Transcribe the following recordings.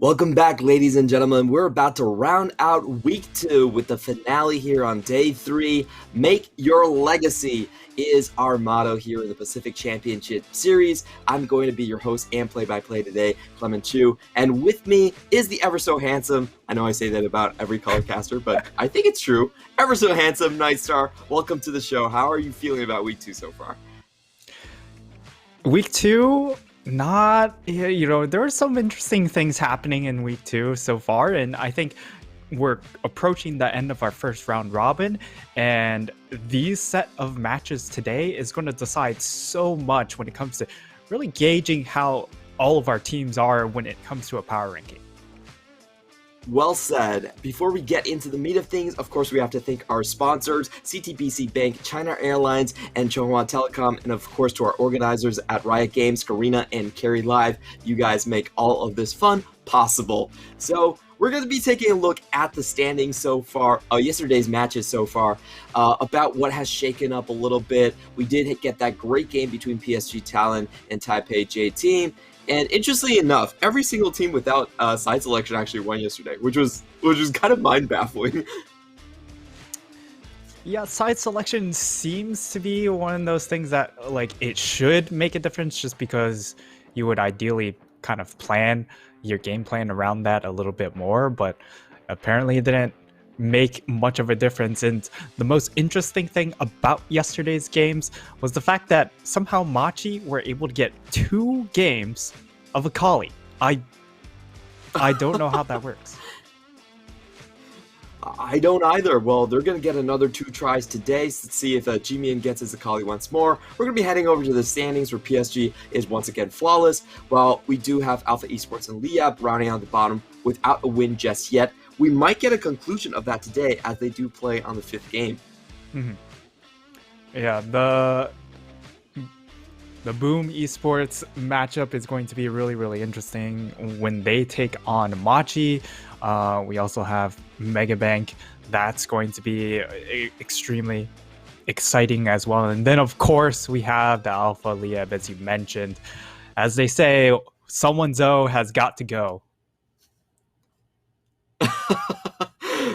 Welcome back, ladies and gentlemen. We're about to round out week 2 with the finale here on day 3. Make your legacy is our motto here in the Pacific Championship Series. I'm going to be your host and play-by-play today, Clement Chu. And with me is the ever so handsome, I know I say that about every colorcaster, but I think it's true, ever so handsome Nightstar. Welcome to the show. How are you feeling about week 2 so far? Week 2, there are some interesting things happening in week 2 so far, and I think we're approaching the end of our first round robin, and these set of matches today is going to decide so much when it comes to really gauging how all of our teams are when it comes to a power ranking. Well said. Before we get into the meat of things, of course, we have to thank our sponsors, CTBC Bank, China Airlines, and Chunghwa Telecom, and of course to our organizers at Riot Games, Karina, and Carry Live. You guys make all of this fun possible. So we're going to be taking a look at the standings so far, yesterday's matches so far, about what has shaken up a little bit. We did get that great game between PSG Talon and Taipei J Team. And interestingly enough, every single team without side selection actually won yesterday, which was kind of mind-baffling. Yeah, side selection seems to be one of those things that it should make a difference, just because you would ideally kind of plan your game plan around that a little bit more, but apparently it didn't make much of a difference. And the most interesting thing about yesterday's games was the fact that somehow Machi were able to get 2 games of Akali. I don't know how that works. I don't either. Well, they're going to get another 2 tries today to see if Jimian gets his Akali once more. We're going to be heading over to the standings where PSG is once again flawless, while we do have Alpha Esports and Liab rounding out the bottom without a win just yet. We might get a conclusion of that today as they do play on the 5th game. Mm-hmm. Yeah, the Boom Esports matchup is going to be really, really interesting when they take on Machi. We also have Megabank. That's going to be extremely exciting as well. And then, of course, we have the Alpha Liab, as you mentioned. As they say, someone's O has got to go.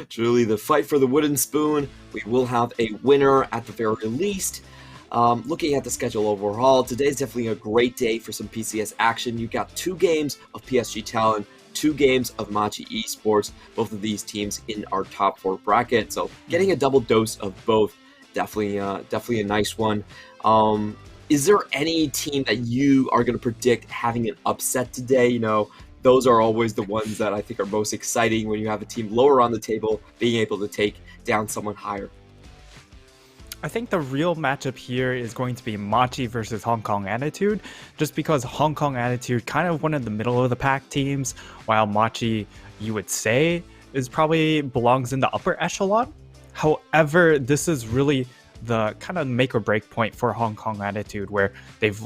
Truly, the fight for the wooden spoon. We will have a winner at the very least. Looking at the schedule overall, today's definitely a great day for some PCS action. You've got 2 games of PSG Talon, 2 games of Machi Esports, both of these teams in our top 4 bracket. So getting a double dose of both, definitely a nice one. Is there any team that you are going to predict having an upset today? You know, those are always the ones that I think are most exciting when you have a team lower on the table being able to take down someone higher. I think the real matchup here is going to be Machi versus Hong Kong Attitude, just because Hong Kong Attitude kind of one of the middle of the pack teams, while Machi, you would say, is probably belongs in the upper echelon. However, this is really the kind of make or break point for Hong Kong Attitude, where they've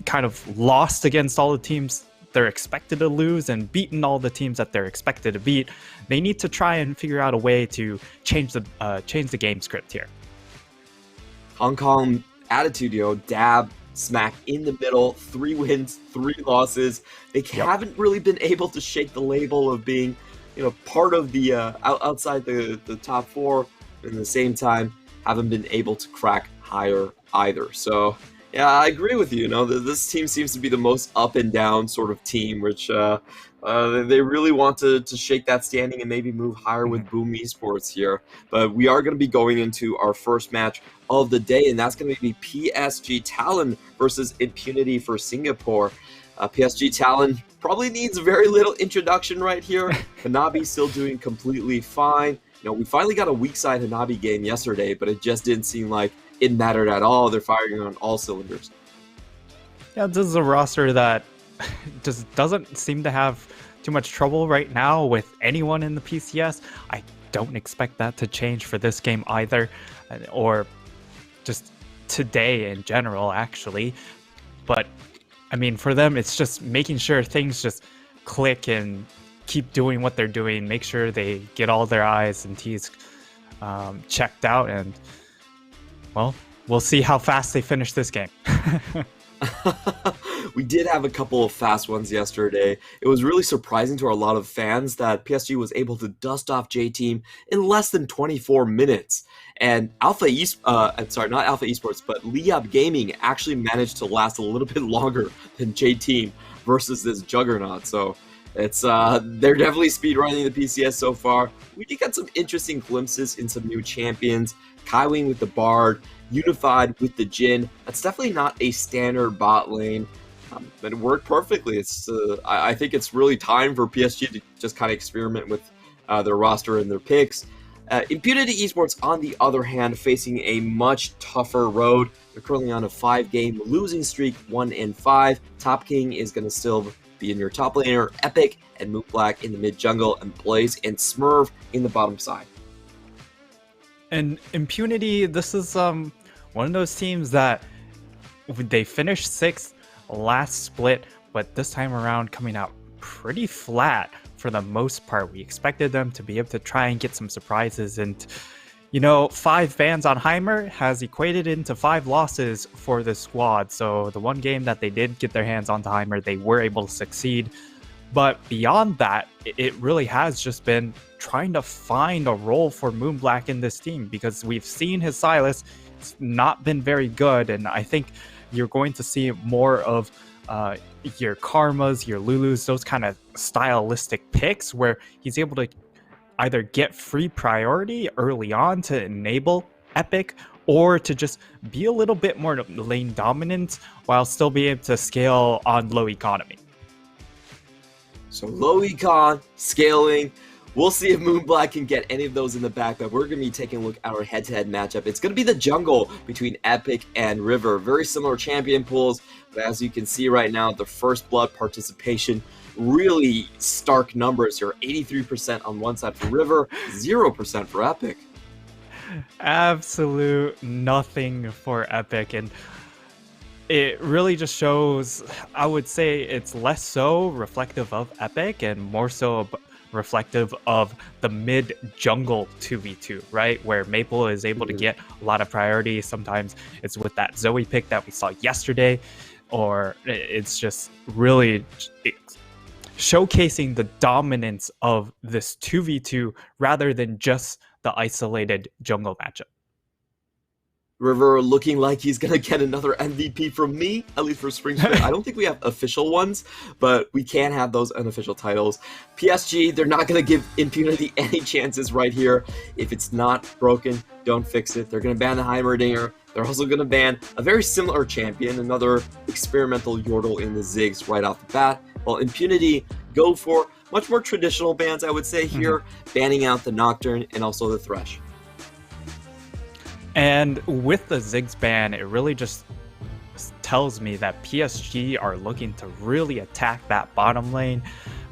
kind of lost against all the teams they're expected to lose and beaten all the teams that they're expected to beat. They need to try and figure out a way to change the game script here. Hong Kong Attitude, dab smack in the middle, 3 wins, 3 losses. They haven't really been able to shake the label of being, part of the outside the top 4. At the same time, haven't been able to crack higher either. So yeah, I agree with you. This team seems to be the most up and down sort of team, which they really want to shake that standing and maybe move higher with Boom Esports here. But we are going to be going into our first match of the day, and that's going to be PSG Talon versus Impunity for Singapore. PSG Talon probably needs very little introduction right here. Hanabi still doing completely fine. We finally got a weak side Hanabi game yesterday, but it just didn't seem like it mattered at all. They're firing on all cylinders. Yeah, this is a roster that just doesn't seem to have too much trouble right now with anyone in the PCS. I don't expect that to change for this game either, or just today in general, actually. But I mean, for them, it's just making sure things just click and keep doing what they're doing, make sure they get all their I's and T's checked out, and well, we'll see how fast they finish this game. We did have a couple of fast ones yesterday. It was really surprising to a lot of fans that PSG was able to dust off J-Team in less than 24 minutes. And not Alpha Esports, but Liab Gaming actually managed to last a little bit longer than J-Team versus this juggernaut. So it's they're definitely speedrunning the PCS so far. We did get some interesting glimpses in some new champions. Kaiwing with the Bard, Unified with the Jhin. That's definitely not a standard bot lane, but it worked perfectly. I think it's really time for PSG to just kind of experiment with their roster and their picks. Impunity Esports, on the other hand, facing a much tougher road. They're currently on a 5-game losing streak, 1-5. Top King is going to still be in your top laner, Epic and Moot Black in the mid jungle, and Blaze and Smurf in the bottom side. And Impunity, this is one of those teams that they finished 6th last split, but this time around coming out pretty flat for the most part. We expected them to be able to try and get some surprises, and 5 bans on Heimer has equated into 5 losses for the squad. So the one game that they did get their hands onto Heimer, they were able to succeed. But beyond that, it really has just been trying to find a role for Moonblack in this team, because we've seen his Silas. It's not been very good, and I think you're going to see more of your Karmas, your Lulus, those kind of stylistic picks where he's able to either get free priority early on to enable Epic, or to just be a little bit more lane dominant while still being able to scale on low economy. So low econ, scaling. We'll see if Moonblack can get any of those in the back, but we're going to be taking a look at our head-to-head matchup. It's going to be the jungle between Epic and River. Very similar champion pools, but as you can see right now, the first blood participation, really stark numbers here. 83% on one side for River, 0% for Epic. Absolute nothing for Epic, and it really just shows, I would say it's less so reflective of Epic and more so reflective of the mid jungle 2v2, right? Where Maple is able to get a lot of priority. Sometimes it's with that Zoe pick that we saw yesterday, or it's just really showcasing the dominance of this 2v2 rather than just the isolated jungle matchup. River looking like he's going to get another MVP from me, at least for Spring Split. I don't think we have official ones, but we can have those unofficial titles. PSG, they're not going to give Impunity any chances right here. If it's not broken, don't fix it. They're going to ban the Heimerdinger. They're also going to ban a very similar champion, another experimental Yordle in the Ziggs right off the bat. While Impunity go for much more traditional bans, I would say here, banning out the Nocturne and also the Thresh. And with the Ziggs ban, it really just tells me that PSG are looking to really attack that bottom lane,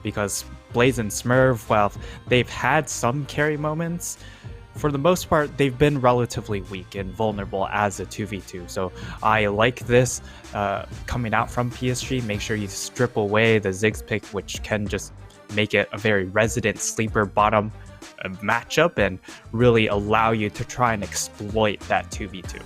because Blaze and Smurf, while they've had some carry moments, for the most part, they've been relatively weak and vulnerable as a 2v2. So I like this coming out from PSG. Make sure you strip away the Ziggs pick, which can just make it a very resident sleeper bottom matchup and really allow you to try and exploit that 2v2.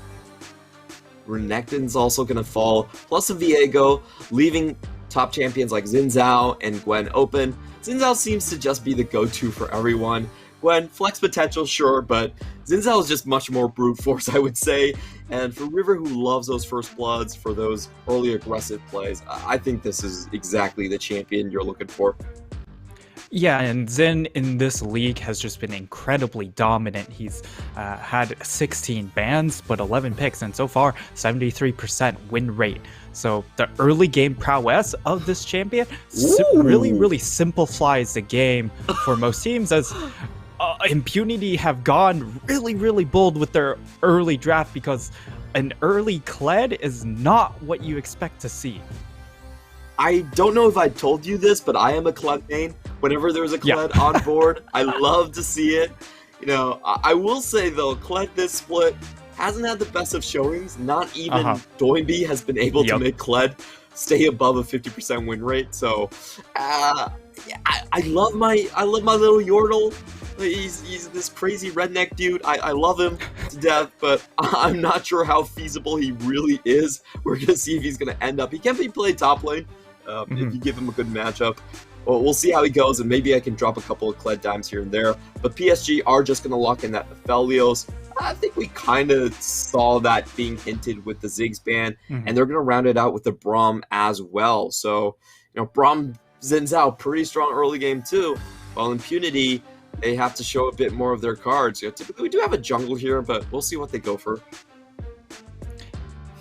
Renekton's also going to fall, plus a Viego, leaving top champions like Xin Zhao and Gwen open. Xin Zhao seems to just be the go-to for everyone. Gwen, flex potential, sure, but Xin Zhao is just much more brute force, I would say. And for River, who loves those first bloods, for those early aggressive plays, I think this is exactly the champion you're looking for. Yeah, and Xin in this league has just been incredibly dominant. He's had 16 bans, but 11 picks, and so far, 73% win rate. So the early game prowess of this champion really simplifies the game for most teams, as Impunity have gone really bold with their early draft, because an early Kled is not what you expect to see. I don't know if I told you this, but I am a Kled main. Whenever there's a Kled on board, I love to see it. I will say though, Kled this split hasn't had the best of showings. Not even Doinby has been able to make Kled stay above a 50% win rate. So I love my little Yordle. He's this crazy redneck dude. I love him. to death, but I'm not sure how feasible he really is. We're going to see if he's going to end up. He can be played top lane if you give him a good matchup. Well, we'll see how he goes, and maybe I can drop a couple of Kled dimes here and there. But PSG are just going to lock in that Aphelios. I think we kind of saw that being hinted with the Ziggs ban, and they're going to round it out with the Braum as well. So, Braum Xin Zhao, pretty strong early game too. While Impunity, they have to show a bit more of their cards. Typically we do have a jungle here, but we'll see what they go for.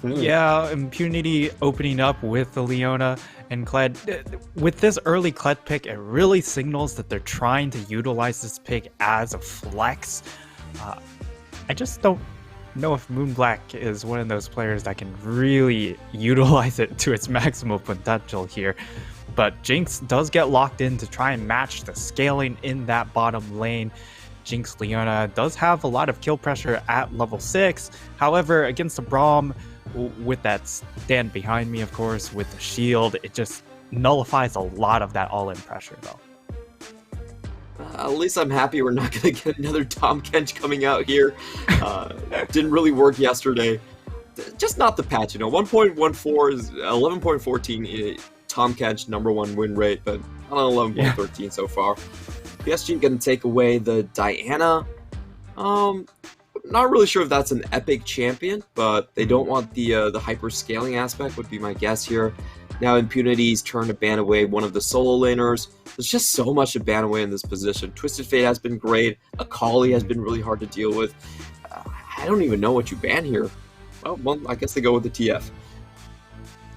Yeah, Impunity opening up with the Leona and Kled. With this early Kled pick, it really signals that they're trying to utilize this pick as a flex. I just don't know if Moonblack is one of those players that can really utilize it to its maximum potential here. But Jinx does get locked in to try and match the scaling in that bottom lane. Jinx Leona does have a lot of kill pressure at level 6. However, against the Braum, with that stand behind me, of course, with the shield, it just nullifies a lot of that all-in pressure, though. At least I'm happy we're not going to get another Tahm Kench coming out here. Didn't really work yesterday. Just not the patch, 1.14 is 11.14 Tahm Kench #1 win rate, but on 11.13 so far. PSG going to take away the Diana. Not really sure if that's an epic champion, but they don't want the hyper scaling aspect, would be my guess here. Now Impunity's turn to ban away one of the solo laners. There's just so much to ban away in this position. Twisted Fate has been great. Akali has been really hard to deal with. I don't even know what you ban here. Well, I guess they go with the TF.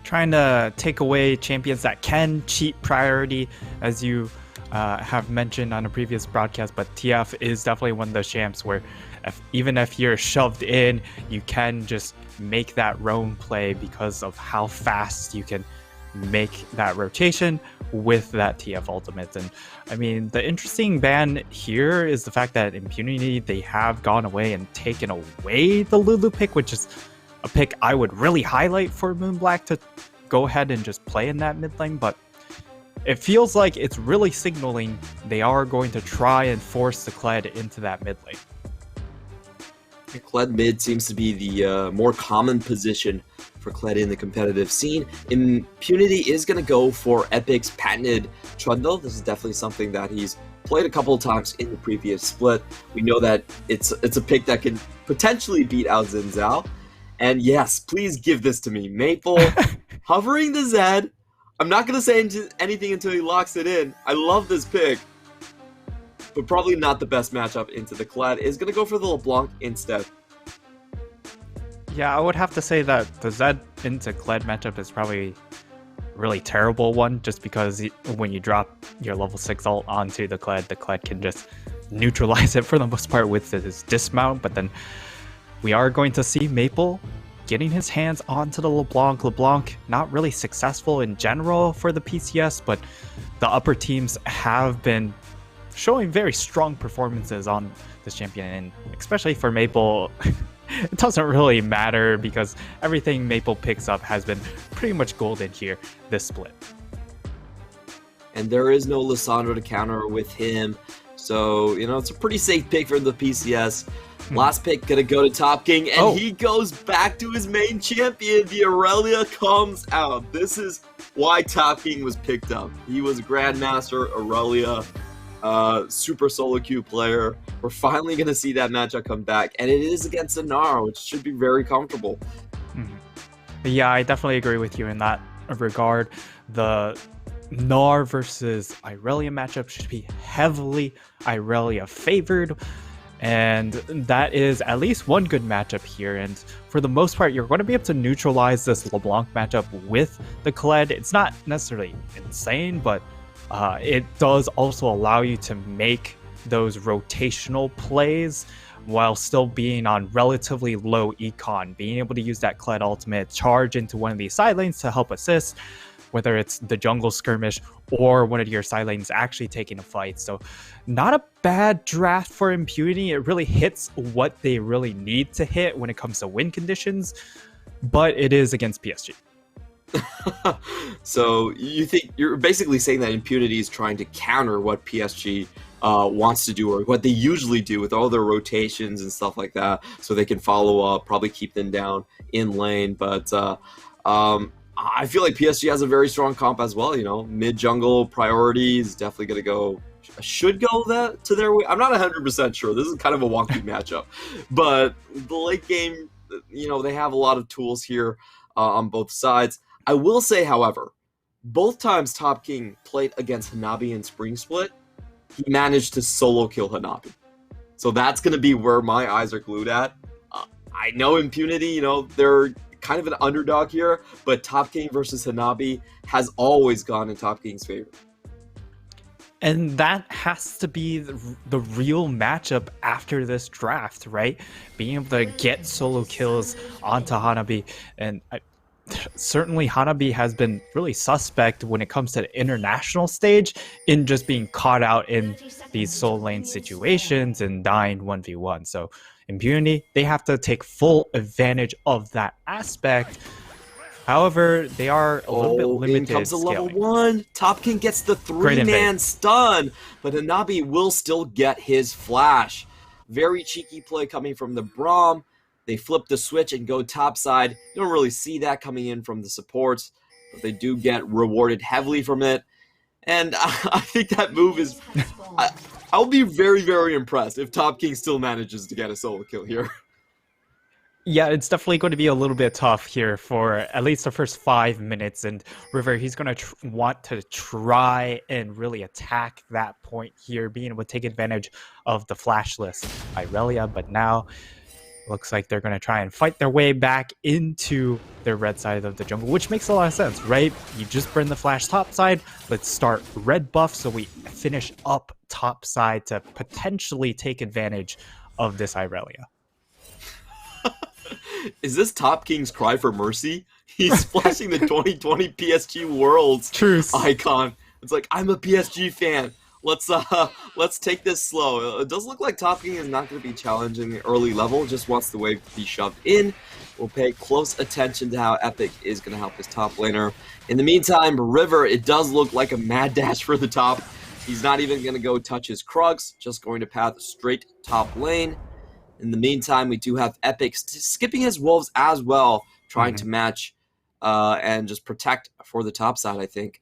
Trying to take away champions that can cheat priority, as you have mentioned on a previous broadcast, but TF is definitely one of those champs where even if you're shoved in, you can just make that roam play because of how fast you can make that rotation with that TF ultimate. And I mean, the interesting ban here is the fact that Impunity, they have gone away and taken away the Lulu pick, which is a pick I would really highlight for Moonblack to go ahead and just play in that mid lane, but it feels like it's really signaling they are going to try and force the Kled into that mid lane. Kled mid seems to be the more common position for Kled in the competitive scene. Impunity is going to go for Epic's patented Trundle. This is definitely something that he's played a couple of times in the previous split. We know that it's a pick that can potentially beat out Xin Zhao. And yes, please give this to me. Maple hovering the Zed. I'm not going to say anything until he locks it in. I love this pick, but probably not the best matchup into the Kled. Is going to go for the LeBlanc instead. Yeah, I would have to say that the Zed into Kled matchup is probably a really terrible one, just because when you drop your level 6 ult onto the Kled can just neutralize it for the most part with his dismount. But then we are going to see Maple getting his hands onto the LeBlanc. LeBlanc not really successful in general for the PCS, but the upper teams have been showing very strong performances on this champion, and especially for Maple, it doesn't really matter because everything Maple picks up has been pretty much golden here this split. And there is no Lissandra to counter with him, so it's a pretty safe pick for the PCS. Last pick gonna go to Top King, and he goes back to his main champion. The Aurelia comes out. This is why Top King was picked up. He was Grandmaster Aurelia, super solo queue player. We're finally gonna see that matchup come back, and it is against Anar, which should be very comfortable. Yeah, I definitely agree with you in that regard. The Gnar versus Irelia matchup should be heavily Irelia favored. And that is at least one good matchup here. And for the most part, you're going to be able to neutralize this LeBlanc matchup with the Kled. It's not necessarily insane, but it does also allow you to make those rotational plays while still being on relatively low econ. Being able to use that Kled ultimate, charge into one of these side lanes to help assist, whether it's the jungle skirmish or one of your side lanes actually taking a fight. So not a bad draft for Impunity. It really hits what they really need to hit when it comes to win conditions, but it is against PSG. So you think you're basically saying that Impunity is trying to counter what PSG wants to do, or what they usually do with all their rotations and stuff like that, so they can follow up, probably keep them down in lane. But I feel like PSG has a very strong comp as well. You know, mid jungle priority is definitely going to go. Should go that to their way. I'm not 100% sure. This is kind of a wonky matchup, but the late game, you know, they have a lot of tools here on both sides. I will say, however, both times Top King played against Hanabi in Spring Split, he managed to solo kill Hanabi. So that's going to be where my eyes are glued at. I know Impunity, you know, they're kind of an underdog here, but Top King versus Hanabi has always gone in Top King's favor. And that has to be the real matchup after this draft, right? Being able to get solo kills onto Hanabi. And certainly Hanabi has been really suspect when it comes to the international stage in just being caught out in these solo lane situations and dying 1v1. So Impunity, they have to take full advantage of that aspect. However, they are a little bit limited. In comes the level scaling. 1. Top King gets the 3-man stun, but Hanabi will still get his flash. Very cheeky play coming from the Braum. They flip the switch and go topside. You don't really see that coming in from the supports, but they do get rewarded heavily from it. And I think that move is... I'll be very, very impressed if Top King still manages to get a solo kill here. Yeah, it's definitely going to be a little bit tough here for at least the first 5 minutes. And River, he's going to want to try and really attack that point here, being able to take advantage of the flashless Irelia. But now looks like they're going to try and fight their way back into their red side of the jungle, which makes a lot of sense, right? You just burn the flash top side. Let's start red buff so we finish up top side to potentially take advantage of this Irelia. Is this Top King's cry for mercy? He's flashing the 2020 PSG Worlds Truce icon. It's like, I'm a PSG fan. Let's take this slow. It does look like Top King is not going to be challenging the early level. Just wants the wave to be shoved in. We'll pay close attention to how Epic is going to help his top laner. In the meantime, River, it does look like a mad dash for the top. He's not even going to go touch his Krugs. Just going to path straight top lane. In the meantime, we do have Epic skipping his Wolves as well, trying to match and just protect for the top side, I think.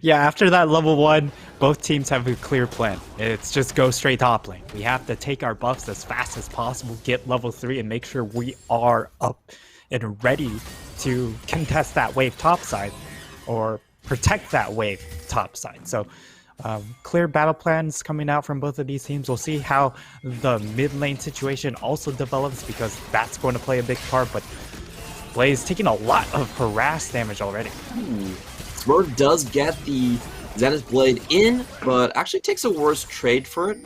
Yeah, after that level 1, both teams have a clear plan. It's just go straight top lane. We have to take our buffs as fast as possible, get level 3, and make sure we are up and ready to contest that wave topside or protect that wave topside. So clear battle plans coming out from both of these teams. We'll see how the mid lane situation also develops, because that's going to play a big part. But Blaze taking a lot of harass damage already. Smurf does get the Zenith Blade in, but actually takes a worse trade for it.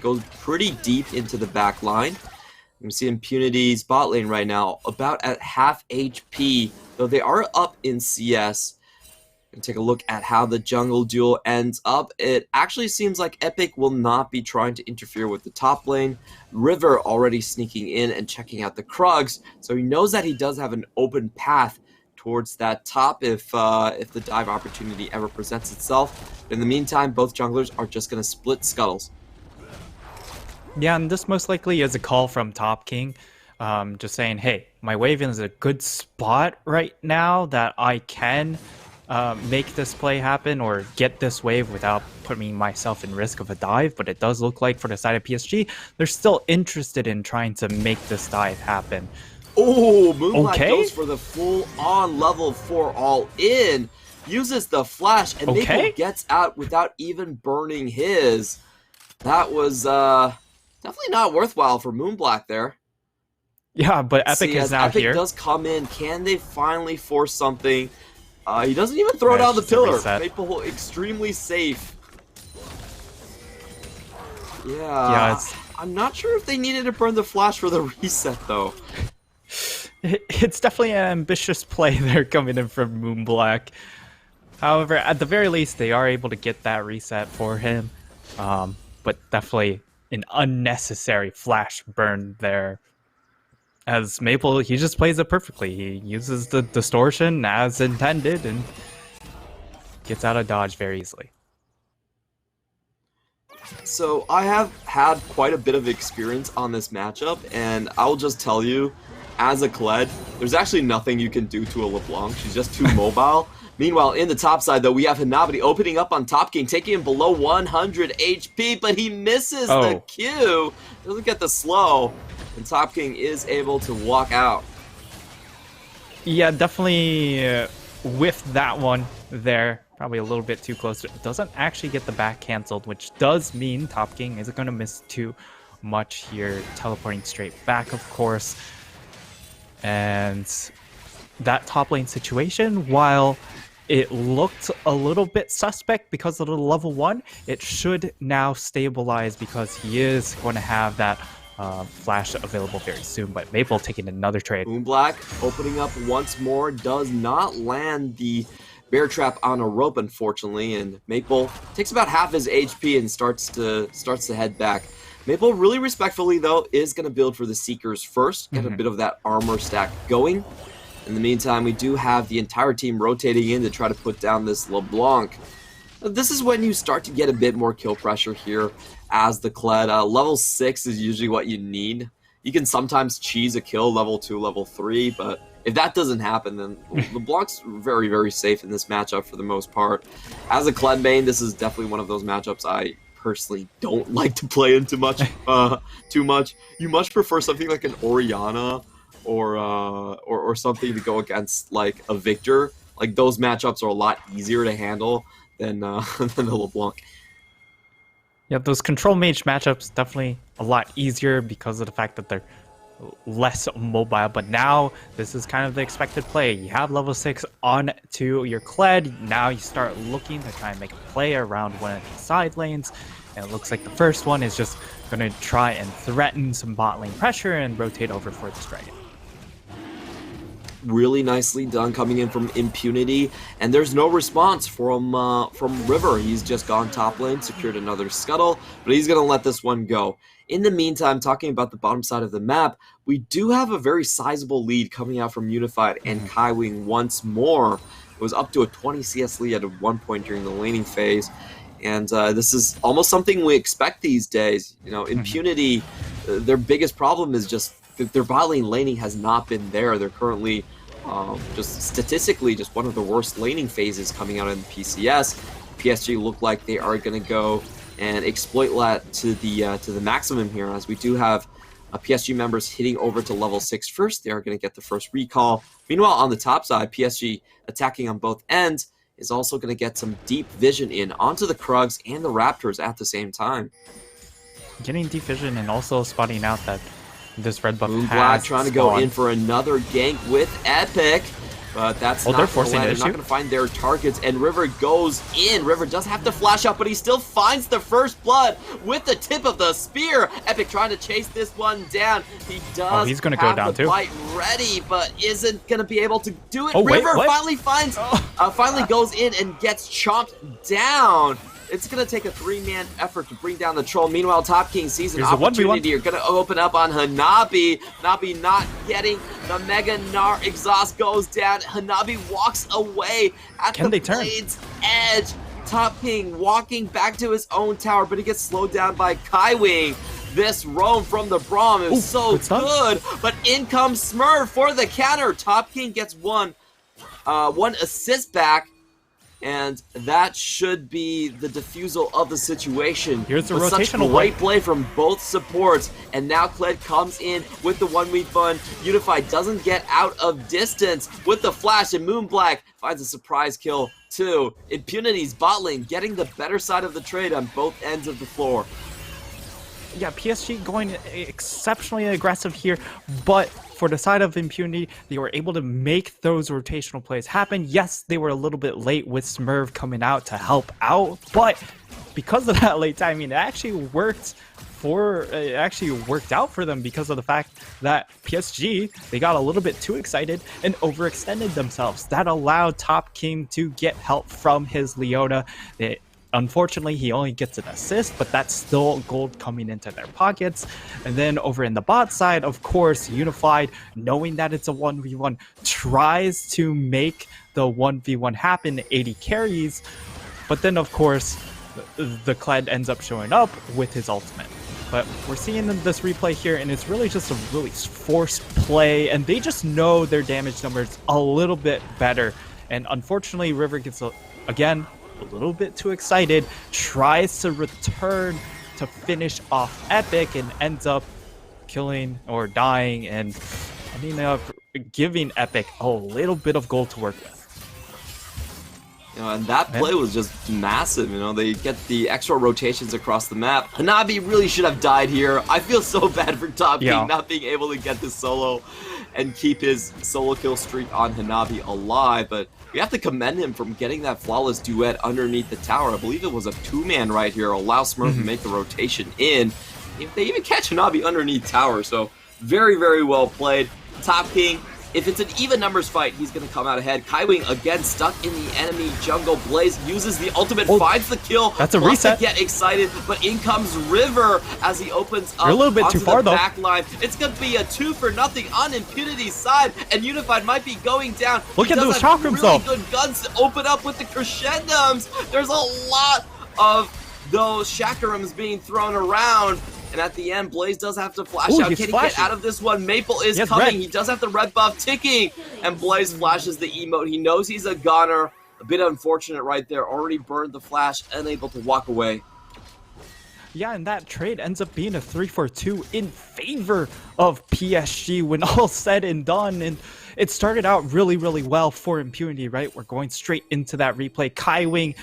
Goes pretty deep into the back line. You can see Impunity's bot lane right now about at half HP, though they are up in CS. And take a look at how the jungle duel ends up. It actually seems like Epic will not be trying to interfere with the top lane. River already sneaking in and checking out the Krugs, so he knows that he does have an open path towards that top if the dive opportunity ever presents itself. But in the meantime, both junglers are just going to split scuttles. Yeah, and this most likely is a call from Top King, just saying, hey, my wave is a good spot right now that I can make this play happen or get this wave without putting myself in risk of a dive. But it does look like for the side of PSG, they're still interested in trying to make this dive happen. Oh, Moonlight goes for the full-on level 4 all-in. Uses the flash, and Maple gets out without even burning his. That was definitely not worthwhile for Moonblack there. Yeah, but Epic is now Epic here. Epic does come in. Can they finally force something? He doesn't even throw down the pillar. Maple extremely safe. Yeah, I'm not sure if they needed to burn the flash for the reset, though. It's definitely an ambitious play there coming in from Moonblack. However, at the very least, they are able to get that reset for him. But definitely an unnecessary flash burn there. As Maple, he just plays it perfectly. He uses the distortion as intended and gets out of dodge very easily. So I have had quite a bit of experience on this matchup, and I'll just tell you, as a Kled, there's actually nothing you can do to a LeBlanc. She's just too mobile. Meanwhile, in the top side, though, we have Hinabity opening up on Top King, taking him below 100 HP, but he misses the Q. Doesn't get the slow, and Top King is able to walk out. Yeah, definitely whiffed that one there. Probably a little bit too close. It doesn't actually get the back canceled, which does mean Top King isn't going to miss too much here. Teleporting straight back, of course. And that top lane situation, while it looked a little bit suspect because of the level 1, it should now stabilize because he is going to have that flash available very soon. But Maple taking another trade. Moonblack opening up once more, does not land the bear trap on a rope, unfortunately, and Maple takes about half his HP and starts to head back. Maple, really respectfully though, is going to build for the Seekers first, get a bit of that armor stack going. In the meantime, we do have the entire team rotating in to try to put down this LeBlanc. This is when you start to get a bit more kill pressure here as the Kled. Level 6 is usually what you need. You can sometimes cheese a kill level 2, level 3, but if that doesn't happen, then LeBlanc's very, very safe in this matchup for the most part. As a Kled main, this is definitely one of those matchups I personally don't like to play into too much. You much prefer something like an Orianna or something to go against like a Victor. Like those matchups are a lot easier to handle than than the LeBlanc. Yeah, those control mage matchups definitely a lot easier because of the fact that they're less mobile, but now this is kind of the expected play. You have level 6 on to your Kled. Now you start looking to try and make a play around one of these side lanes, and it looks like the first one is just going to try and threaten some bot lane pressure and rotate over for this dragon. Really nicely done coming in from Impunity, and there's no response from River. He's just gone top lane, secured another scuttle, but he's going to let this one go. In the meantime, talking about the bottom side of the map, we do have a very sizable lead coming out from Unified and Kaiwing once more. It was up to a 20 CS lead at one point during the laning phase, and this is almost something we expect these days. You know, Impunity, their biggest problem is just that their bot lane laning has not been there. They're currently just statistically just one of the worst laning phases coming out in the PCS. PSG look like they are going to go and exploit that to the maximum here, as we do have PSG members hitting over to level 6 first. They are going to get the first recall. Meanwhile, on the top side, PSG attacking on both ends is also going to get some deep vision in onto the Krugs and the Raptors at the same time. Getting deep vision and also spotting out that this red buff Moonblack trying to go in for another gank with Epic, but that's not going to land. They're not going to find their targets, and River goes in. River does have to flash out, but he still finds the first blood with the tip of the spear. Epic trying to chase this one down. He does he's gonna go down too. Fight ready, but isn't going to be able to do it. River finally finds, finally goes in and gets chopped down. It's going to take a 3-man effort to bring down the troll. Meanwhile, Top King sees an opportunity. You're going to open up on Hanabi. Hanabi not getting the Mega Gnar. Exhaust goes down. Hanabi walks away at the blade's edge. Top King walking back to his own tower, but he gets slowed down by Kaiwing. This roam from the Braum is so good, but in comes Smurf for the counter. Top King gets one assist back. And that should be the defusal of the situation. Here's the rotational such great play from both supports. And now Kled comes in with the 1v1. Unified doesn't get out of distance with the flash, and Moonblack finds a surprise kill too. Impunity's bot lane getting the better side of the trade on both ends of the floor. Yeah, PSG going exceptionally aggressive here, but for the side of Impunity, they were able to make those rotational plays happen. Yes, they were a little bit late with Smurf coming out to help out, but because of that late timing, it actually worked out for them because of the fact that PSG, they got a little bit too excited and overextended themselves. That allowed Top King to get help from his Leona. Unfortunately, he only gets an assist, but that's still gold coming into their pockets. And then over in the bot side, of course, Unified, knowing that it's a 1v1, tries to make the 1v1 happen, 80 carries. But then, of course, the Kled ends up showing up with his ultimate. But we're seeing this replay here, and it's really just a really forced play, and they just know their damage numbers a little bit better. And unfortunately, River gets, again, a little bit too excited, tries to return to finish off Epic, and ends up killing or dying and ending up giving Epic a little bit of gold to work with. You know, and that play was just massive. You know, they get the extra rotations across the map. Hanabi really should have died here. I feel so bad for Top King not being able to get the solo and keep his solo kill streak on Hanabi alive, but we have to commend him from getting that flawless duet underneath the tower. I believe it was a two-man right here. Allow Smurf to make the rotation in. They even catch Hanabi underneath tower, so very, very well played. Top King, if it's an even numbers fight, he's going to come out ahead. Kaiwing again stuck in the enemy jungle. Blaze uses the ultimate, finds the kill. That's a reset. Get excited, but in comes River as he opens up. You're a little bit too far, though. Back line. It's going to be a 2-for-0 on Impunity's side, and Unified might be going down. Look at those chakrams, though. Really good guns to open up with the crescendos. There's a lot of those chakrams being thrown around. And at the end, Blaze does have to flash out. Can he get out of this one? Maple is coming. Red. He does have the red buff ticking. And Blaze flashes the emote. He knows he's a gunner. A bit unfortunate right there. Already burned the flash. Unable to walk away. Yeah, and that trade ends up being a 3-for-2 in favor of PSG when all said and done. And it started out really, really well for Impunity, right? We're going straight into that replay. Kaiwing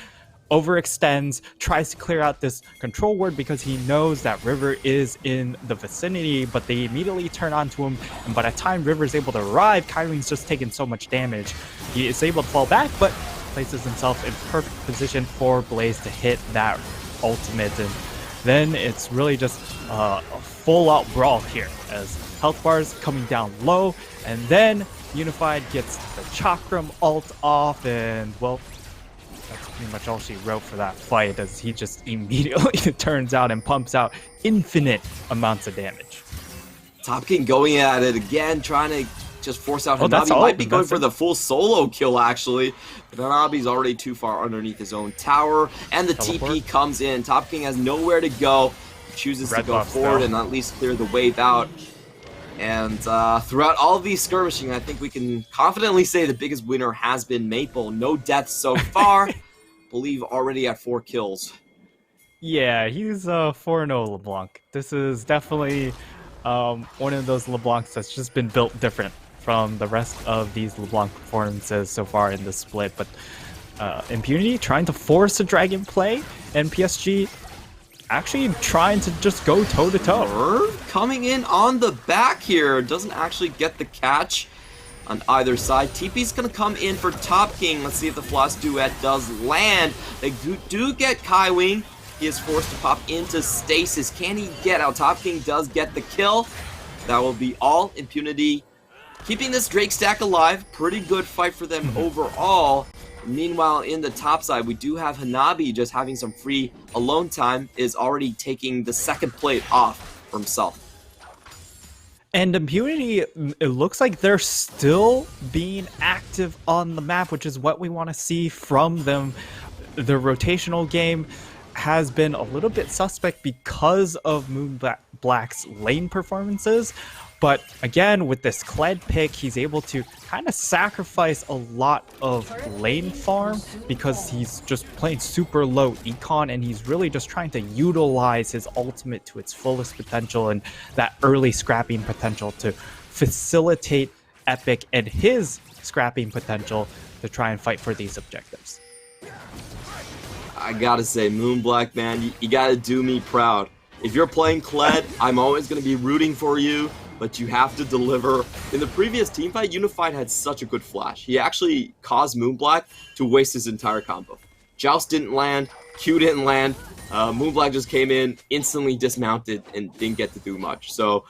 overextends, tries to clear out this control ward because he knows that River is in the vicinity, but they immediately turn onto him, and by the time River is able to arrive, Kaiwing's just taken so much damage. He is able to fall back, but places himself in perfect position for Blaze to hit that ultimate, and then it's really just a full-out brawl here as health bars coming down low, and then Unified gets the Chakram ult off, and well, that's pretty much all she wrote for that fight, as he just immediately turns out and pumps out infinite amounts of damage. Top King going at it again, trying to just force out Hanabi. Might be going for the full solo kill, actually. But Hanabi's already too far underneath his own tower, and the TP comes in. Top King has nowhere to go. He chooses to go forward and at least clear the wave out. And throughout all of these skirmishing, I think we can confidently say the biggest winner has been Maple. No deaths so far. Believe already at 4 kills. Yeah, he's 4-0 LeBlanc. This is definitely one of those LeBlancs that's just been built different from the rest of these LeBlanc performances so far in the split. But Impunity trying to force a dragon play, and PSG actually trying to just go toe-to-toe. Coming in on the back here. Doesn't actually get the catch on either side. TP's going to come in for Top King. Let's see if the Floss Duet does land. They do get Kaiwing. He is forced to pop into stasis. Can he get out? Top King does get the kill. That will be all. Impunity keeping this Drake stack alive. Pretty good fight for them overall. Meanwhile, in the top side, we do have Hanabi just having some free alone time, is already taking the second plate off for himself. And Impunity, it looks like they're still being active on the map, which is what we want to see from them. The rotational game has been a little bit suspect because of Moonblack's lane performances. But again, with this Kled pick, he's able to kind of sacrifice a lot of lane farm because he's just playing super low econ, and he's really just trying to utilize his ultimate to its fullest potential and that early scrapping potential to facilitate Epic and his scrapping potential to try and fight for these objectives. I gotta say, Moonblack, man, you gotta do me proud. If you're playing Kled, I'm always gonna be rooting for you, but you have to deliver. In the previous teamfight, Unified had such a good flash. He actually caused Moonblack to waste his entire combo. Joust didn't land, Q didn't land, Moonblack just came in, instantly dismounted, and didn't get to do much. So,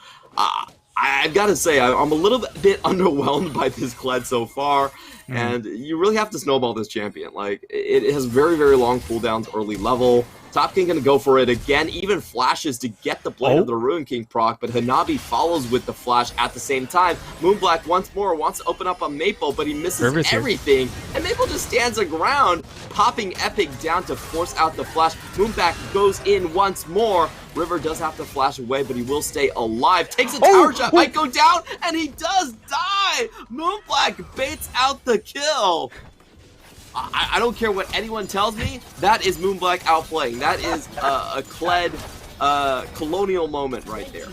I've got to say, I'm a little bit underwhelmed by this Kled so far, and you really have to snowball this champion. Like, it has very, very long cooldowns early level. Top King gonna go for it again, even flashes to get the Blade of the Ruin King proc, but Hanabi follows with the flash at the same time. Moonblack once more wants to open up on Maple, but he misses everything, and Maple just stands his ground, popping Epic down to force out the flash. Moonblack goes in once more. River does have to flash away, but he will stay alive. Takes a tower shot, might go down, and he does die! Moonblack baits out the kill! I don't care what anyone tells me, that is Moonblack outplaying. That is a Kled colonial moment right there.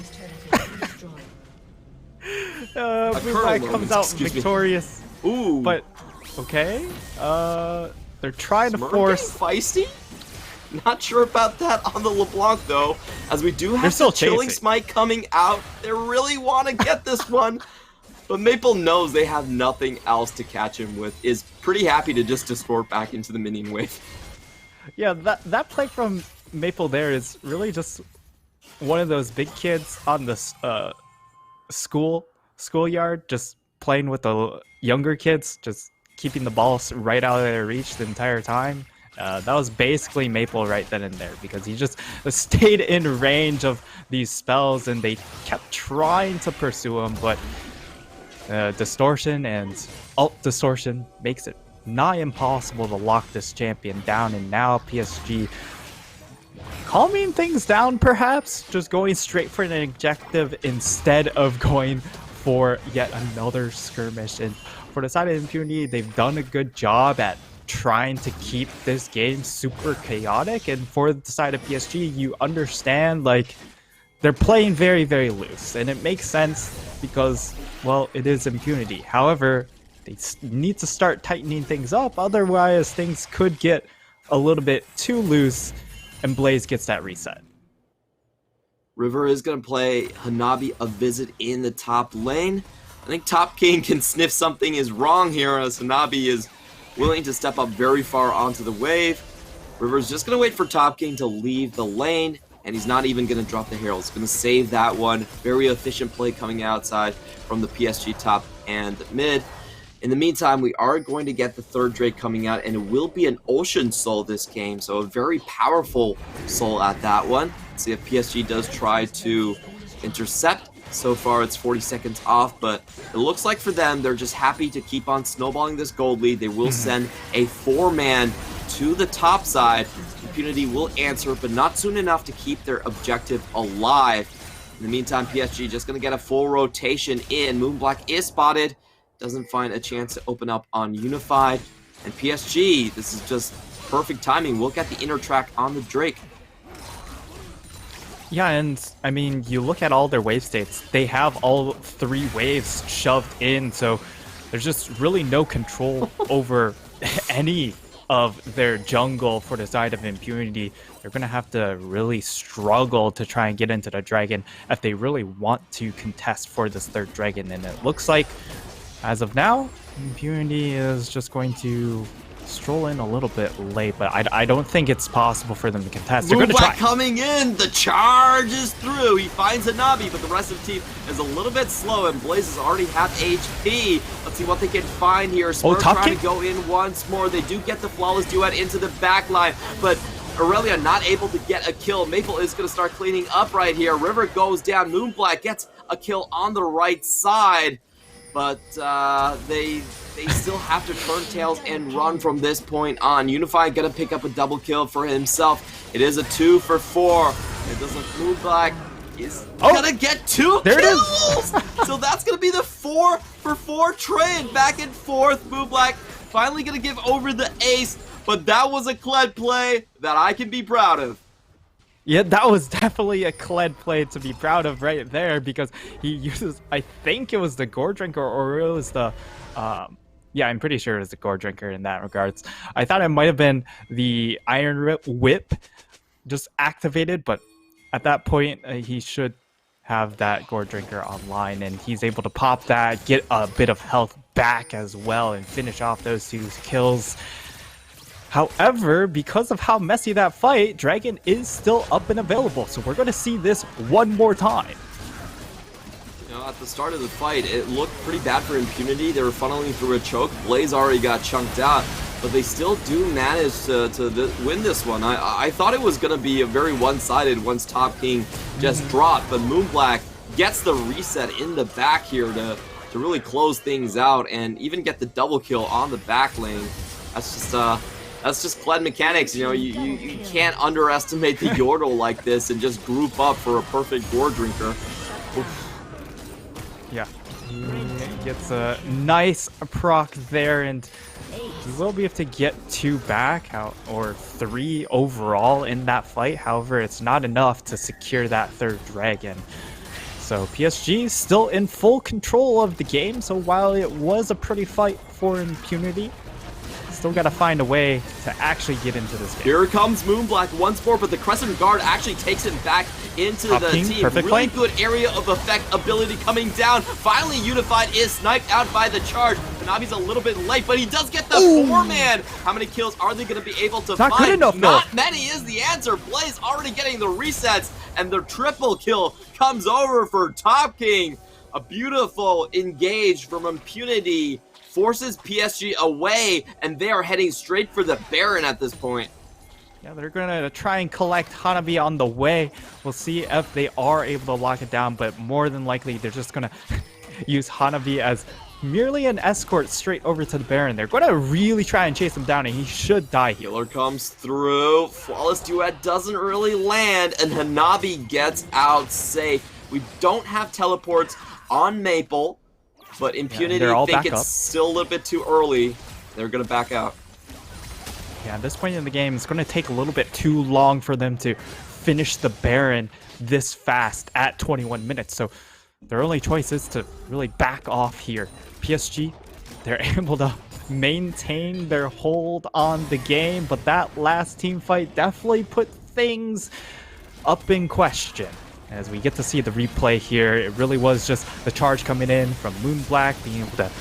Moonblack comes out victorious. Ooh. But, okay. They're trying to force... feisty? Not sure about that on the LeBlanc, though, as we do have still the Chilling chasing. Smite coming out. They really want to get this one, but Maple knows they have nothing else to catch him with, is pretty happy to just distort back into the minion wave. Yeah, that play from Maple there is really just one of those big kids on the schoolyard, just playing with the younger kids, just keeping the ball right out of their reach the entire time. That was basically Maple right then and there, because he just stayed in range of these spells and they kept trying to pursue him, but distortion and alt distortion makes it nigh impossible to lock this champion down, and now PSG calming things down, perhaps, just going straight for an objective instead of going for yet another skirmish. And for the side of Impunity, they've done a good job at trying to keep this game super chaotic, and for the side of PSG, you understand, like, they're playing very, very loose, and it makes sense because, well, it is Impunity. However, they need to start tightening things up, otherwise things could get a little bit too loose and Blaze gets that reset. River is going to play Hanabi a visit in the top lane. I think Top King can sniff something is wrong here, as Hanabi is willing to step up very far onto the wave. River's just going to wait for Top King to leave the lane, and he's not even going to drop the Herald. He's going to save that one. Very efficient play coming outside from the PSG top and mid. In the meantime, we are going to get the third Drake coming out, and it will be an Ocean Soul this game, so a very powerful soul at that one. Let's see if PSG does try to intercept. So far, it's 40 seconds off, but it looks like for them, they're just happy to keep on snowballing this gold lead. They will send a 4-man to the top side. Impunity will answer, but not soon enough to keep their objective alive. In the meantime, PSG just going to get a full rotation in. Moonblack is spotted. Doesn't find a chance to open up on Unified. And PSG, this is just perfect timing. We'll get the inner track on the Drake. Yeah, and I mean, you look at all their wave states, they have all 3 waves shoved in, so there's just really no control over any of their jungle for the side of Impunity. They're going to have to really struggle to try and get into the dragon if they really want to contest for this third dragon, and it looks like, as of now, Impunity is just going to stroll in a little bit late, but I don't think it's possible for them to contest. They're going to try. Coming in, the charge is through. He finds Hanabi, but the rest of the team is a little bit slow, and Blazes already have HP. Let's see what they can find here. Spurs trying to go in once more. They do get the flawless duet into the back line, but Aurelia not able to get a kill. Maple is going to start cleaning up right here. River goes down. Moonblack gets a kill on the right side, but they still have to turn tails and run from this point on. Unified gonna pick up a double kill for himself. It is a 2 for 4. It does look Moonblack is gonna get 2 kills! So that's gonna be the 4 for 4 trade back and forth. Moonblack finally gonna give over the ace, but that was a Kled play that I can be proud of. Yeah, that was definitely a Kled play to be proud of right there, because he uses, I think it was the Gore Drinker, or it was the, yeah, I'm pretty sure it was the Gore Drinker in that regards. I thought it might have been the Iron Whip just activated, but at that point, he should have that Gore Drinker online, and he's able to pop that, get a bit of health back as well, and finish off those 2 kills. However, because of how messy that fight, Dragon is still up and available, so we're going to see this one more time. You know, at the start of the fight, it looked pretty bad for Impunity. They were funneling through a choke. Blaze already got chunked out. but they still do manage to win this one. I thought it was going to be a very one-sided once Top King just dropped, but Moonblack gets the reset in the back here to really close things out and even get the double kill on the back lane. That's just Kled mechanics, you know. You can't underestimate the Yordle like this and just group up for a perfect Gore Drinker. Oof. Yeah, he gets a nice proc there, and he will be able to get 2 back, or 3 overall in that fight. However, it's not enough to secure that 3rd dragon. So PSG is still in full control of the game, so while it was a pretty fight for Impunity, still got to find a way to actually get into this game. Here comes Moonblack once more, but the Crescent Guard actually takes him back into the team. Perfect really play. Good area of effect ability coming down. Finally, Unified is sniped out by the charge. Hanabi's a little bit late, but he does get the 4-man. How many kills are they going to be able to find? Not good enough, Not many is the answer. Blaze already getting the resets, and the triple kill comes over for Top King. A beautiful engage from Impunity forces PSG away, and they are heading straight for the Baron at this point. Yeah, they're gonna try and collect Hanabi on the way. We'll see if they are able to lock it down, but more than likely they're just gonna use Hanabi as merely an escort straight over to the Baron. They're gonna really try and chase him down, and he should die here. Healer comes through. Flawless Duet doesn't really land, and Hanabi gets out safe. We don't have teleports on Maple, but Impunity think it's still a little bit too early. They're going to back out. Yeah, at this point in the game, it's going to take a little bit too long for them to finish the Baron this fast at 21 minutes. So their only choice is to really back off here. PSG, they're able to maintain their hold on the game, but that last team fight definitely put things up in question. As we get to see the replay here, it really was just the charge coming in from Moonblack, being able to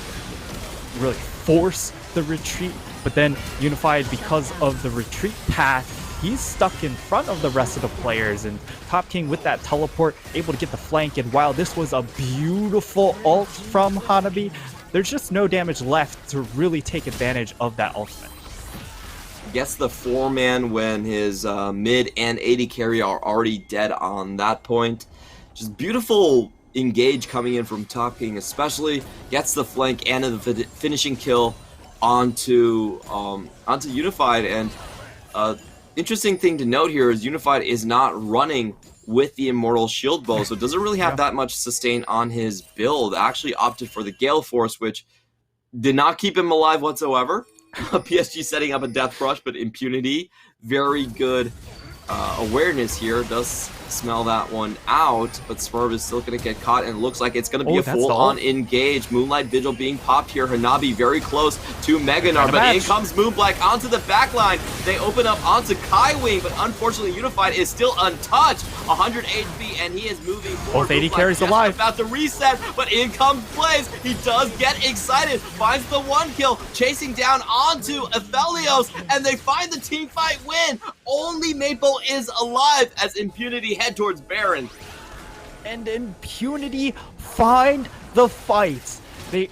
really force the retreat. But then Unified, because of the retreat path, he's stuck in front of the rest of the players. And Top King with that teleport, able to get the flank. And while this was a beautiful ult from Hanabi, there's just no damage left to really take advantage of that ultimate. Gets the 4-man when his mid and AD carry are already dead on that point. Just beautiful engage coming in from Top King, especially gets the flank and the finishing kill onto Unified. And interesting thing to note here is Unified is not running with the Immortal Shield Bow, so doesn't really have that much sustain on his build. Actually opted for the Gale Force, which did not keep him alive whatsoever. PSG setting up a death rush, but Impunity, very good awareness here, does smell that one out, but Smurf is still going to get caught, and it looks like it's going to be a full-on engage. Moonlight Vigil being popped here. Hanabi very close to Meganar, but in comes Moonblack onto the backline. They open up onto Kaiwing, but unfortunately Unified is still untouched. 100 HP, and he is moving forward. Both 80 carries alive. About to reset, but in comes Blaze. He does get excited, finds the 1 kill, chasing down onto Aphelios, and they find the team fight win. Only Maple is alive as Impunity head towards Baron. And Impunity find the fights. They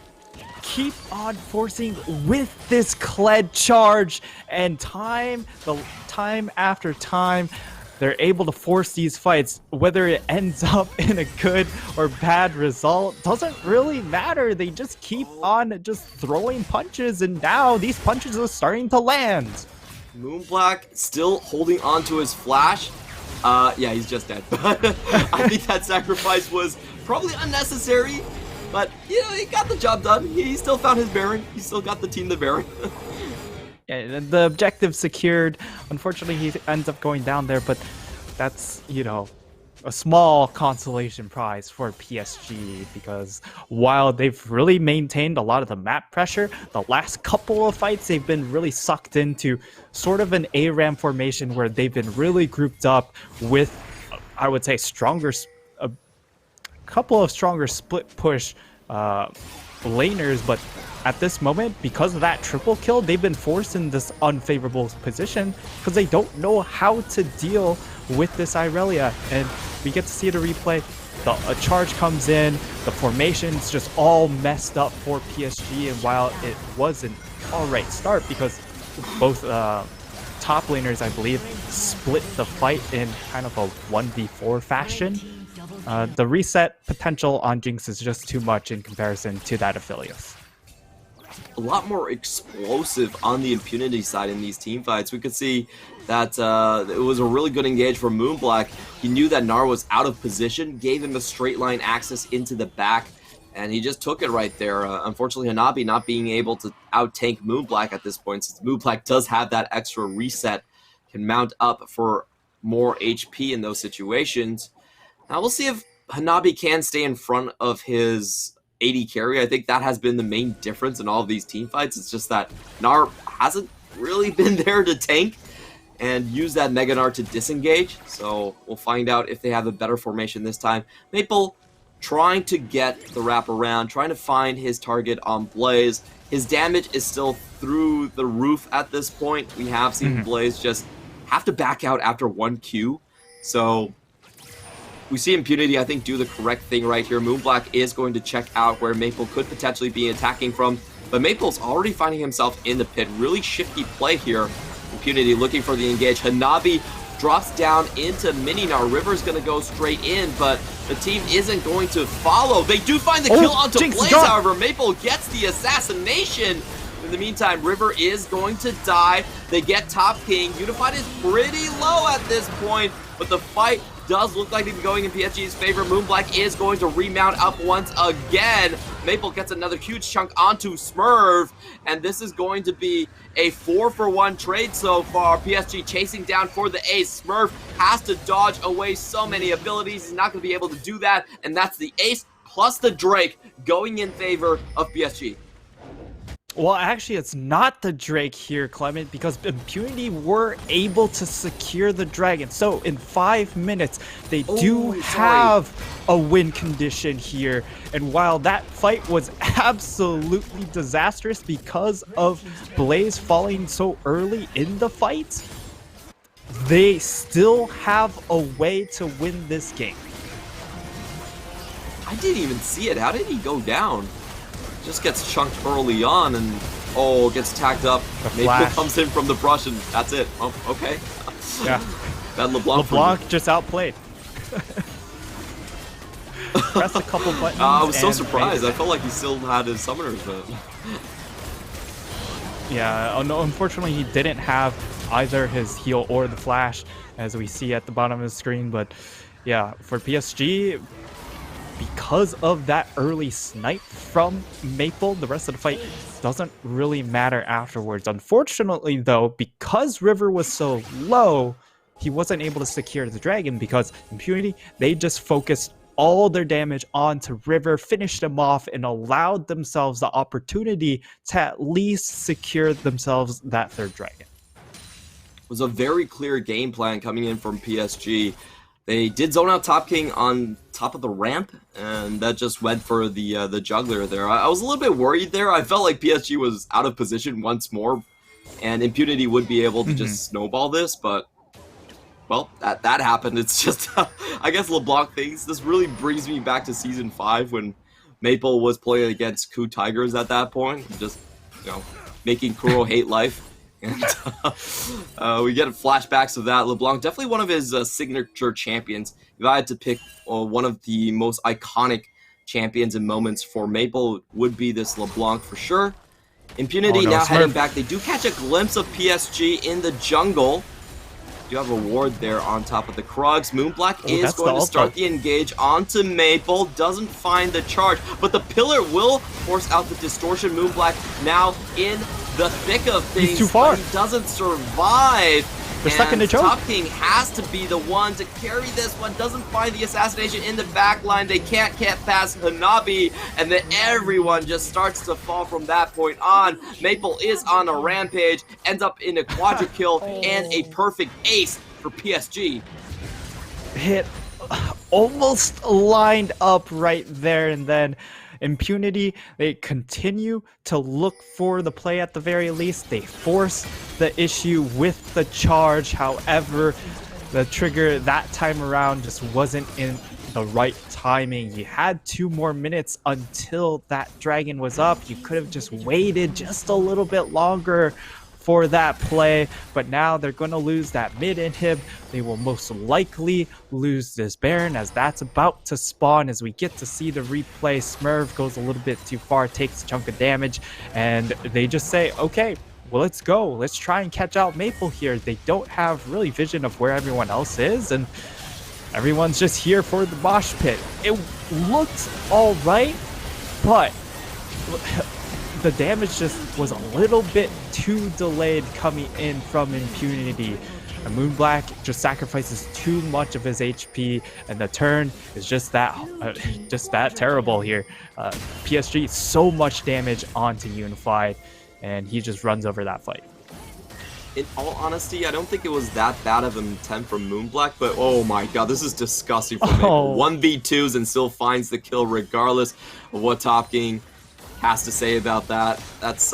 keep on forcing with this Kled charge, and time after time, they're able to force these fights. Whether it ends up in a good or bad result doesn't really matter. They just keep on just throwing punches, and now these punches are starting to land. Moonblack still holding on to his flash. Yeah, he's just dead. I think that sacrifice was probably unnecessary, but you know, he got the job done. He still found his Baron. He still got the team the Baron. Yeah, the objective secured. Unfortunately, he ends up going down there, but that's, you know, a small consolation prize for PSG, because while they've really maintained a lot of the map pressure, the last couple of fights they've been really sucked into sort of an ARAM formation where they've been really grouped up with, I would say, a couple of stronger split push laners, but at this moment, because of that triple kill, they've been forced in this unfavorable position because they don't know how to deal with this Irelia. And we get to see the replay. A charge comes in, the formation's just all messed up for PSG, and while it was an alright start because both top laners, I believe, split the fight in kind of a 1v4 fashion. The reset potential on Jinx is just too much in comparison to that of Philios. A lot more explosive on the Impunity side in these team fights. We could see that it was a really good engage from Moonblack. He knew that Gnar was out of position, gave him a straight line access into the back, and he just took it right there. Unfortunately, Hanabi not being able to out-tank Moonblack at this point, since Moonblack does have that extra reset, can mount up for more HP in those situations. Now we'll see if Hanabi can stay in front of his AD carry. I think that has been the main difference in all of these team fights. It's just that Gnar hasn't really been there to tank and use that Mega Gnar to disengage. So we'll find out if they have a better formation this time. Maple trying to get the wrap around, trying to find his target on Blaze. His damage is still through the roof at this point. We have seen Blaze just have to back out after 1 Q. So we see Impunity, I think, do the correct thing right here. Moonblack is going to check out where Maple could potentially be attacking from, but Maple's already finding himself in the pit. Really shifty play here. Impunity looking for the engage. Hanabi drops down into Mini Gnar. River's going to go straight in, but the team isn't going to follow. They do find the kill onto Jinx Blaze, however. Maple gets the assassination. In the meantime, River is going to die. They get top king. Unified is pretty low at this point, but the fight does look like it's going in PSG's favor. Moonblack is going to remount up once again. Maple gets another huge chunk onto Smurf, and this is going to be a 4-for-1 trade so far. PSG chasing down for the ace. Smurf has to dodge away so many abilities. He's not going to be able to do that, and that's the ace plus the Drake going in favor of PSG. Well, actually, it's not the Drake here, Clement, because Impunity were able to secure the Dragon. So in 5 minutes, they do have a win condition here. And while that fight was absolutely disastrous because of Blaze falling so early in the fight, they still have a way to win this game. I didn't even see it. How did he go down? Just gets chunked early on and gets tagged up. Maple comes in from the brush and that's it. Oh, okay. Yeah. That LeBlanc just outplayed. Press a couple buttons. I was so surprised. I felt like he still had his summoners, but yeah. No, unfortunately, he didn't have either his heal or the flash, as we see at the bottom of the screen. But yeah, for PSG, because of that early snipe from Maple, the rest of the fight doesn't really matter afterwards. Unfortunately, though, because River was so low, he wasn't able to secure the Dragon because Impunity, they just focused all their damage onto River, finished him off, and allowed themselves the opportunity to at least secure themselves that third Dragon. It was a very clear game plan coming in from PSG. They did zone out Top King on top of the ramp, and that just went for the juggler there. I was a little bit worried there. I felt like PSG was out of position once more, and Impunity would be able to just snowball this, but, well, that happened. It's just, I guess LeBlanc thinks this really brings me back to Season 5 when Maple was playing against Coup Tigers at that point, just, making Kuro hate life. And we get flashbacks of that. LeBlanc, definitely one of his signature champions. If I had to pick one of the most iconic champions and moments for Maple, would be this LeBlanc for sure. Impunity now heading back. They do catch a glimpse of PSG in the jungle. You have a ward there on top of the Krugs. Moonblack is going to start the engage onto Maple. Doesn't find the charge, but the pillar will force out the distortion. Moonblack now in the thick of things. He's too far. But he doesn't survive. They're stuck in the choke. Top King has to be the one to carry this one. Doesn't find the assassination in the back line. They can't get past Hanabi, and then everyone just starts to fall from that point on. Maple is on a rampage, ends up in a quadra kill and a perfect ace for PSG. Hit almost lined up right there, and then Impunity, they continue to look for the play at the very least. They force the issue with the charge. However, the trigger that time around just wasn't in the right timing. You had 2 more minutes until that dragon was up. You could have just waited just a little bit longer for that play, but now they're going to lose that mid inhib. They will most likely lose this Baron as that's about to spawn. As we get to see the replay, Smurf goes a little bit too far, takes a chunk of damage, and they just say, okay, well, let's go. Let's try and catch out Maple here. They don't have really vision of where everyone else is, and everyone's just here for the mosh pit. It looked all right, but the damage just was a little bit too delayed coming in from Impunity. And Moonblack just sacrifices too much of his HP, and the turn is just that terrible here. PSG so much damage onto Unified, and he just runs over that fight. In all honesty, I don't think it was that bad of an attempt from Moonblack, but oh my god, this is disgusting from Maple. 1v2s and still finds the kill regardless of what Top King has to say about that. That's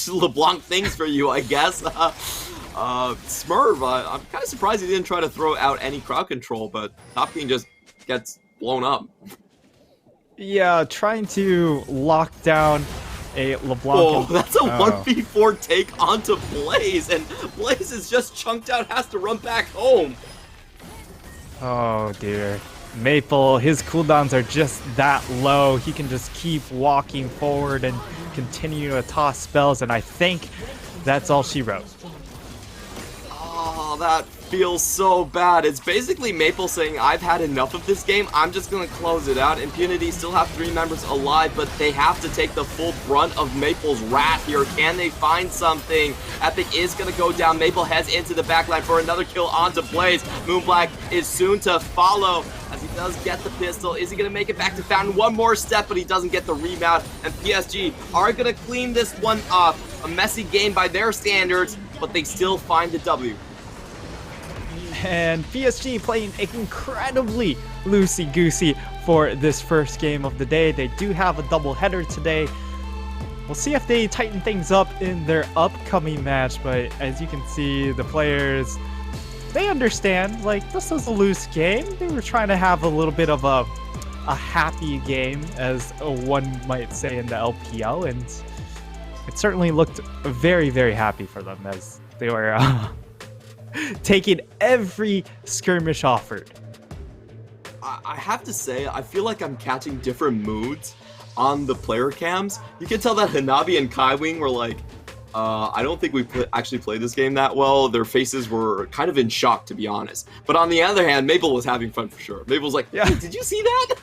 LeBlanc things for you, I guess. Smurf, I'm kind of surprised he didn't try to throw out any crowd control, but Top King just gets blown up. Yeah, trying to lock down a LeBlanc. Oh, that's a 1v4 take onto Blaze, and Blaze is just chunked out, has to run back home. Oh dear. Maple, his cooldowns are just that low. He can just keep walking forward and continue to toss spells, and I think that's all she wrote. Oh, that feels so bad. It's basically Maple saying, I've had enough of this game, I'm just going to close it out. Impunity still have 3 members alive, but they have to take the full brunt of Maple's wrath here. Can they find something? Epic is going to go down. Maple heads into the backline for another kill onto Blaze. Moonblack is soon to follow as he does get the pistol. Is he going to make it back to Fountain? One more step, but he doesn't get the remount, and PSG are going to clean this one up. A messy game by their standards, but they still find the W. And PSG playing incredibly loosey-goosey for this first game of the day. They do have a doubleheader today. We'll see if they tighten things up in their upcoming match, but as you can see, the players, they understand, like, this is a loose game. They were trying to have a little bit of a happy game, as one might say in the LPL, and it certainly looked very, very happy for them as they were taking every skirmish offered. I have to say, I feel like I'm catching different moods on the player cams. You can tell that Hanabi and Kaiwing were like, I don't think we actually played this game that well. Their faces were kind of in shock, to be honest. But on the other hand, Maple was having fun for sure. Maple was like, yeah, did you see that?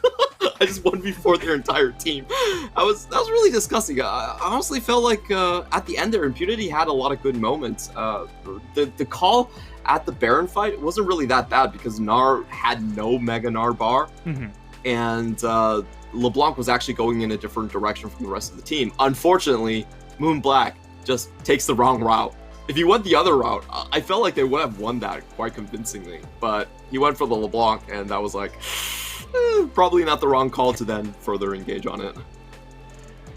I just 1v4 their entire team. That was really disgusting. I honestly felt like at the end there, Impunity had a lot of good moments. The call at the Baron fight wasn't really that bad because Gnar had no Mega Gnar bar. And LeBlanc was actually going in a different direction from the rest of the team. Unfortunately, Moonblack just takes the wrong route. If he went the other route, I felt like they would have won that quite convincingly. But he went for the LeBlanc, and that was like, probably not the wrong call to then further engage on it.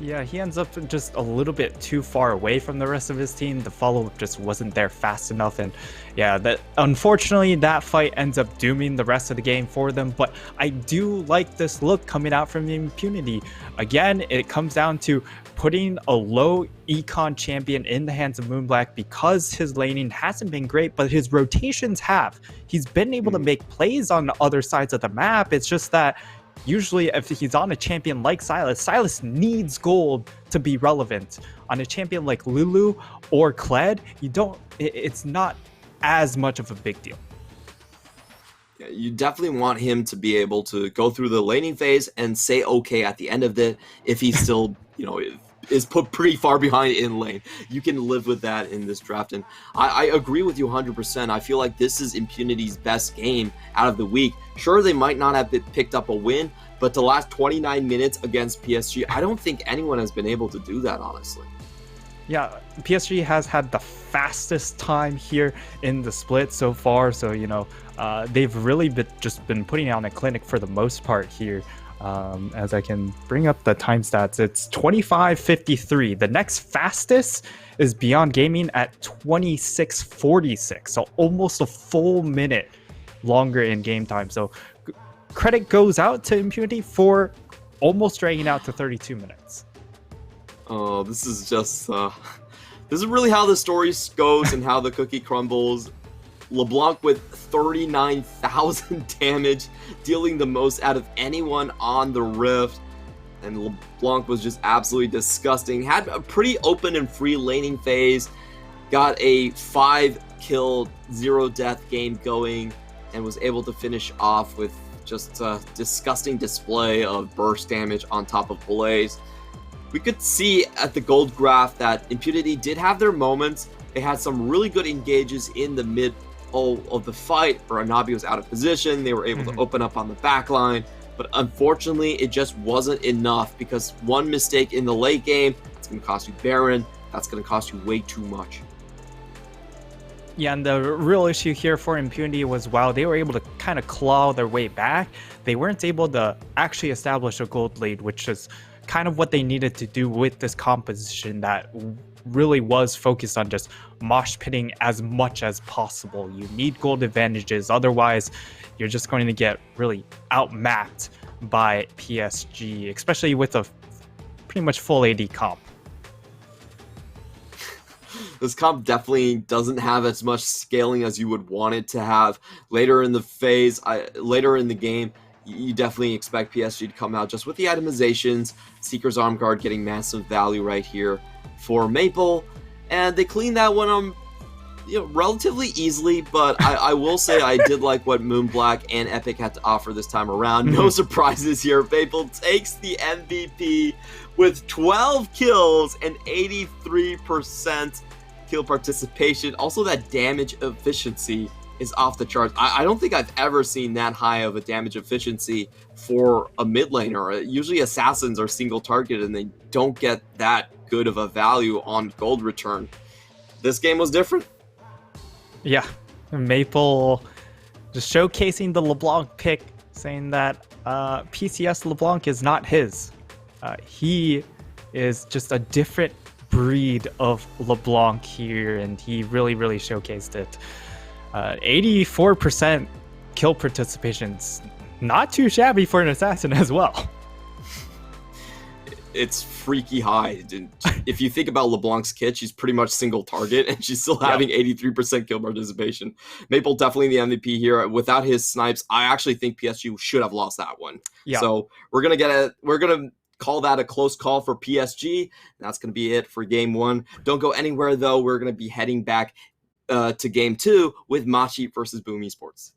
Yeah, he ends up just a little bit too far away from the rest of his team. The follow-up just wasn't there fast enough, and yeah, that unfortunately that fight ends up dooming the rest of the game for them. But I do like this look coming out from Impunity. Again, it comes down to putting a low econ champion in the hands of Moonblack because his laning hasn't been great, but his rotations have. He's been able to make plays on other sides of the map. It's just that usually if he's on a champion like Sylas needs gold to be relevant. On a champion like Lulu or Kled, it's not as much of a big deal. Yeah, you definitely want him to be able to go through the laning phase and say okay at the end of it if he's still, is put pretty far behind in lane. You can live with that in this draft, and I agree with you 100%. I feel like this is Impunity's best game out of the week. Sure, they might not have picked up a win, but the last 29 minutes against PSG, I don't think anyone has been able to do that, honestly. Yeah, PSG has had the fastest time here in the split so far, so they've really just been putting on a clinic for the most part here. As I can bring up the time stats, it's 25:53. The next fastest is Beyond Gaming at 26:46, so almost a full minute longer in game time. So credit goes out to Impunity for almost dragging out to 32 minutes. Oh, this is This is really how the story goes and how the cookie crumbles. LeBlanc with 39,000 damage, dealing the most out of anyone on the Rift. And LeBlanc was just absolutely disgusting. Had a pretty open and free laning phase. Got a 5-kill, 0-death game going. And was able to finish off with just a disgusting display of burst damage on top of Blaze. We could see at the gold graph that Impunity did have their moments. They had some really good engages in the mid of the fight where Anabi was out of position. They were able to open up on the back line, but unfortunately it just wasn't enough because one mistake in the late game, it's going to cost you Baron. That's going to cost you way too much. Yeah, and the real issue here for Impunity was while they were able to kind of claw their way back, they weren't able to actually establish a gold lead, which is kind of what they needed to do with this composition that really was focused on just mosh pitting as much as possible. You need gold advantages, otherwise you're just going to get really outmapped by PSG, especially with a pretty much full AD comp. This comp definitely doesn't have as much scaling as you would want it to have. Later in the phase, later in the game, you definitely expect PSG to come out just with the itemizations. Seeker's Arm Guard getting massive value right here for Maple, and they cleaned that one relatively easily, but I will say I did like what Moonblack and Epic had to offer this time around. No surprises here. Maple takes the MVP with 12 kills and 83% kill participation. Also, that damage efficiency is off the charts. I don't think I've ever seen that high of a damage efficiency for a mid laner. Usually assassins are single targeted and they don't get that good of a value on gold return. This game was different. Yeah, Maple just showcasing the LeBlanc pick, saying that PCS LeBlanc is not his. He is just a different breed of LeBlanc here, and he really showcased it. 84% kill participation's not too shabby for an assassin as well. It's freaky high. If you think about LeBlanc's kit, she's pretty much single target, and she's still having 83% kill participation. Maple definitely the MVP here. Without his snipes, I actually think PSG should have lost that one. Yeah. So we're gonna call that a close call for PSG. That's gonna be it for game one. Don't go anywhere though. We're gonna be heading back to game two with Machi versus Boom Esports.